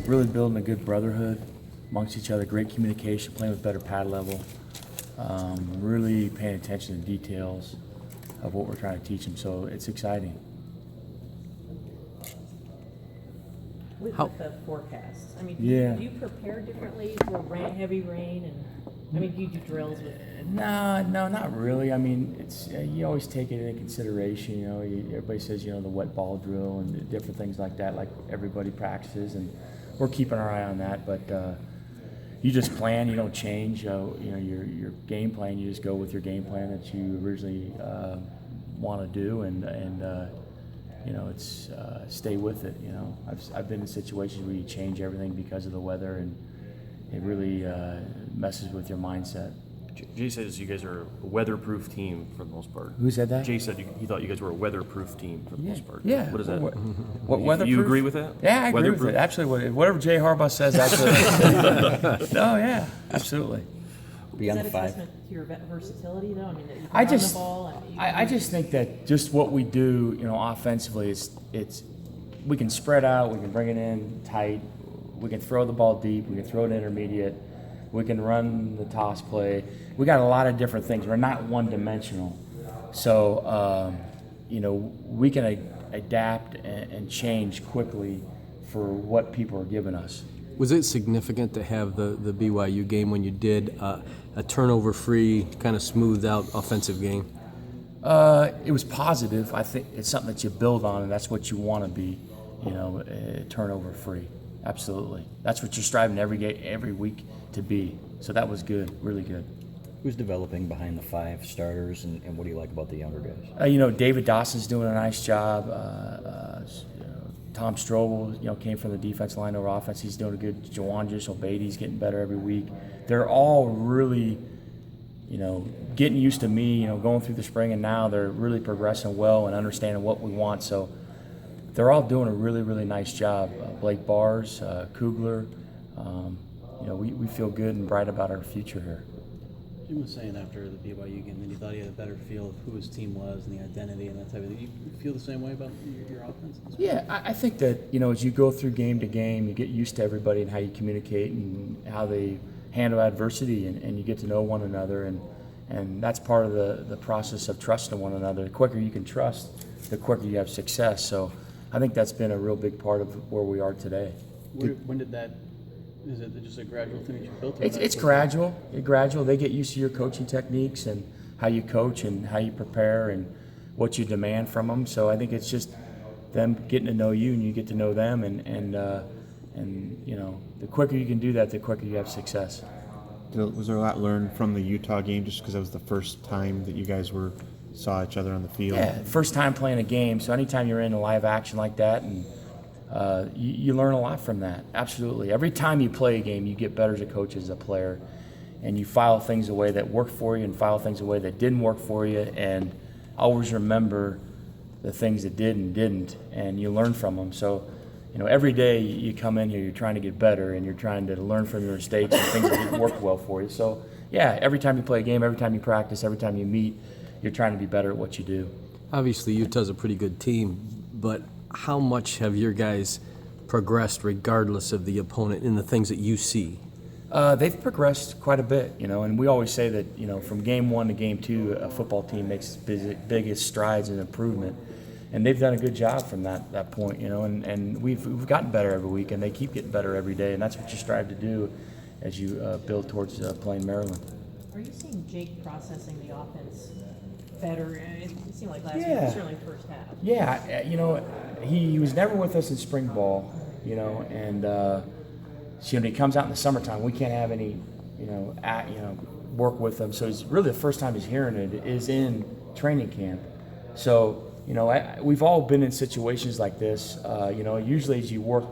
really building a good brotherhood amongst each other, great communication, playing with better pad level, really paying attention to details of what we're trying to teach them. So it's exciting. With the forecast, I mean, Yeah. do you prepare differently for heavy rain, and I mean, do you do drills with? No, not really. I mean, it's you always take it into consideration. Everybody says the wet ball drill and different things like that, like everybody practices, and we're keeping our eye on that. But you just plan. You don't change. Your game plan. You just go with your game plan that you originally want to do, and it's stay with it. I've been in situations where you change everything because of the weather, and it really messes with your mindset. Jay says you guys are a weatherproof team for the most part. Who said that? Jay said he thought you guys were a weatherproof team for the most part. Yeah. What is that? What weatherproof? You agree with that? Yeah, I agree with it. Absolutely. Whatever Jay Harbaugh says, absolutely. No, yeah, absolutely. Beyond Is the that a five. testament to your versatility, though? I mean, that you can I run just, the ball. And you I just think that just what we do, offensively, it's we can spread out, we can bring it in tight, we can throw the ball deep, we can throw it intermediate, we can run the toss play. We got a lot of different things. We're not one-dimensional, so we can adapt and change quickly for what people are giving us. Was it significant to have the BYU game when you did a turnover-free, kind of smoothed-out offensive game? It was positive. I think it's something that you build on, and that's what you want to be, turnover-free. Absolutely. That's what you're striving every week to be. So that was good, really good. Who's developing behind the five starters, and what do you like about the younger guys? David Dawson's doing a nice job. Tom Strobel, came from the defense line over offense. He's doing a good. Jawanjish Obeidi's getting better every week. They're all really, getting used to me, going through the spring, and now they're really progressing well and understanding what we want. So they're all doing a really, really nice job. Blake Bars, Kugler, we feel good and bright about our future here. Jim was saying after the BYU game that he thought he had a better feel of who his team was and the identity and that type of thing. You feel the same way about your offense? Yeah, I think that, as you go through game to game, you get used to everybody and how you communicate and how they handle adversity, and you get to know one another, and that's part of the process of trusting one another. The quicker you can trust, the quicker you have success. So I think that's been a real big part of where we are today. When did that? Is it just a gradual thing that you built? It's gradual. Gradual. They get used to your coaching techniques and how you coach and how you prepare and what you demand from them. So I think it's just them getting to know you and you get to know them, and the quicker you can do that, the quicker you have success. Was there a lot learned from the Utah game just because that was the first time that you guys saw each other on the field? Yeah, first time playing a game. So anytime you're in a live action like that, and you learn a lot from that. Absolutely. Every time you play a game, you get better as a coach, as a player, and you file things away that work for you and file things away that didn't work for you, and always remember the things that did and didn't, and you learn from them. So, every day you come in here, you're trying to get better, and you're trying to learn from your mistakes and things that didn't work well for you. So, yeah, every time you play a game, every time you practice, every time you meet, you're trying to be better at what you do. Obviously, Utah's a pretty good team, but how much have your guys progressed regardless of the opponent in the things that you see? They've progressed quite a bit, and we always say that, from game one to game two, a football team makes its biggest strides in improvement. And they've done a good job from that point, and we've gotten better every week, and they keep getting better every day, and that's what you strive to do as you build towards playing Maryland. Are you seeing Jake processing the offense better? It seemed like last week, certainly the first half. Yeah, he was never with us in spring ball, and when he comes out in the summertime, we can't have any, work with him. So it's really the first time he's hearing it is in training camp. So, we've all been in situations like this. Usually as you work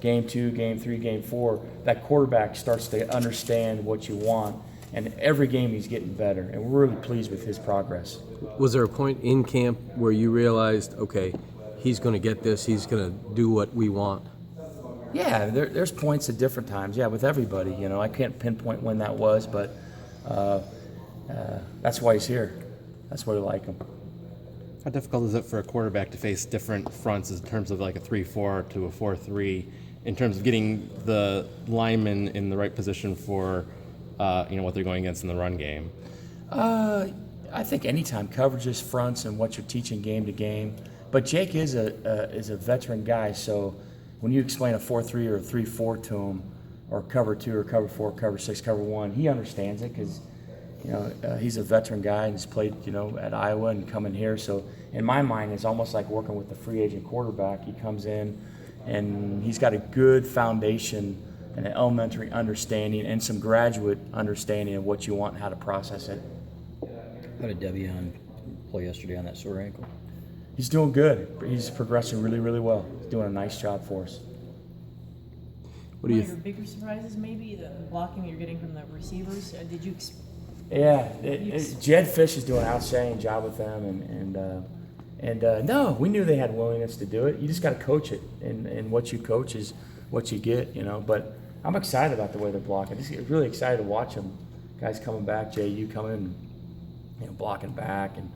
game 2, game 3, game 4, that quarterback starts to understand what you want. And every game he's getting better, and we're really pleased with his progress. Was there a point in camp where you realized, okay, he's going to get this, he's going to do what we want? Yeah, there's points at different times, with everybody. I can't pinpoint when that was, but that's why he's here. That's why we like him. How difficult is it for a quarterback to face different fronts in terms of like a 3-4 to a 4-3 in terms of getting the linemen in the right position for what they're going against in the run game? I think anytime coverages, fronts, and what you're teaching game to game. But Jake is a veteran guy, so when you explain a 4-3 or a 3-4 to him, or cover 2 or cover 4, cover 6, cover 1, he understands it because he's a veteran guy and he's played at Iowa and coming here. So in my mind, it's almost like working with the free agent quarterback. He comes in and he's got a good foundation and an elementary understanding and some graduate understanding of what you want and how to process it. How did Devion play yesterday on that sore ankle? He's doing good. He's progressing really, really well. He's doing a nice job for us. What do you One of your bigger surprises, maybe the blocking you're getting from the receivers. Did you? Yeah, Jed Fish is doing an outstanding job with them, and no, we knew they had willingness to do it. You just got to coach it, and what you coach is what you get, But I'm excited about the way they're blocking. Just really excited to watch them. Guys coming back, JU coming, blocking back, and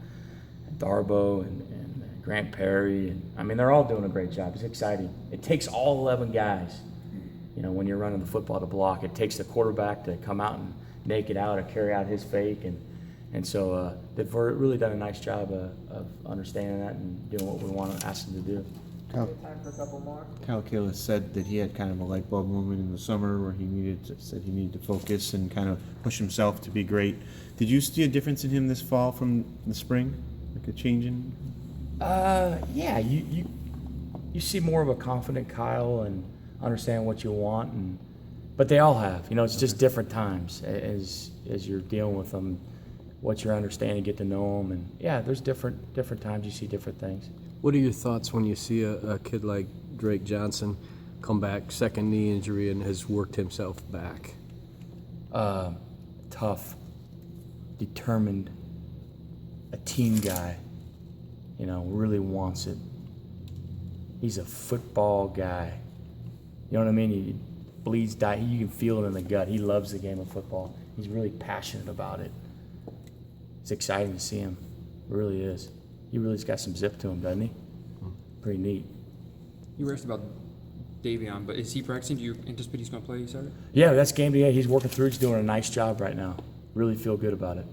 Darbo and Grant Perry, and they're all doing a great job. It's exciting. It takes all 11 guys, when you're running the football to block. It takes the quarterback to come out and make it out or carry out his fake, and so they've really done a nice job of understanding that and doing what we want to ask them to do. Kyle, Time for a couple more. Kyle Kalis said that he had kind of a light bulb moment in the summer where he needed to focus and kind of push himself to be great. Did you see a difference in him this fall from the spring, like a change in? Yeah, you see more of a confident Kyle and understand what you want, but they all have. It's just different times as you're dealing with them, what you're understanding, get to know them, and yeah, there's different times you see different things. What are your thoughts when you see a kid like Drake Johnson come back, second knee injury, and has worked himself back? Tough, determined, a team guy, really wants it. He's a football guy. You know what I mean? He bleeds, you can feel it in the gut. He loves the game of football. He's really passionate about it. It's exciting to see him. It really is. He really's got some zip to him, doesn't he? Pretty neat. You were asked about Davion, but is he practicing? Do you anticipate he's going to play Saturday? Yeah, that's game day. He's working through. He's doing a nice job right now. Really feel good about it.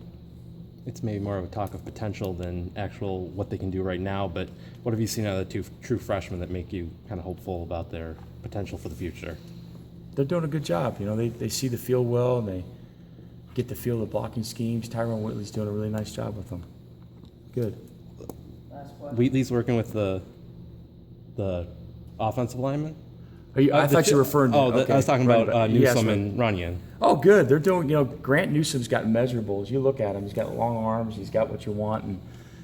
It's maybe more of a talk of potential than actual what they can do right now, but what have you seen out of the two true freshmen that make you kind of hopeful about their potential for the future? They're doing a good job. They see the field well, and they get to feel the blocking schemes. Tyrone Whitley's doing a really nice job with them. Good. Last question. Wheatley's working with the offensive lineman? I thought you were referring to. Okay. I was talking Right, about yes, Newsome right. and Runyon. Oh, good. They're doing, Grant Newsome's got measurables. You look at him, he's got long arms, he's got what you want, and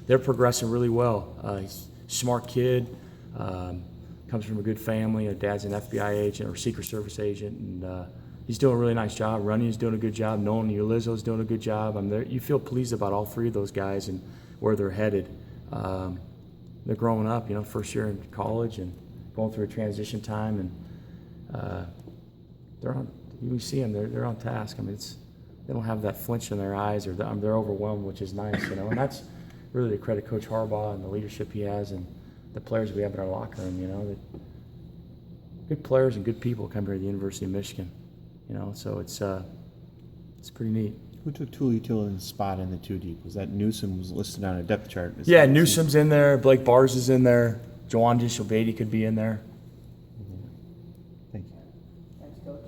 they're progressing really well. He's a smart kid, comes from a good family. Her dad's an FBI agent or Secret Service agent, and he's doing a really nice job. Running's doing a good job. Nolan Ulizzo's doing a good job. You feel pleased about all three of those guys and where they're headed. They're growing up, first year in college and going through a transition time, and they're on. You see them; they're on task. They don't have that flinch in their eyes, or they're overwhelmed, which is nice, And that's really to credit Coach Harbaugh and the leadership he has, and the players we have in our locker room. That good players and good people come here to the University of Michigan. So it's pretty neat. Who took Tuli Tillen's spot in the 2 deep? Was that Newsome was listed on a depth chart? Yeah, Newsome's in there. Blake Bars is in there. Jawan Dishobeidi could be in there. Thank you. Thanks, Coach.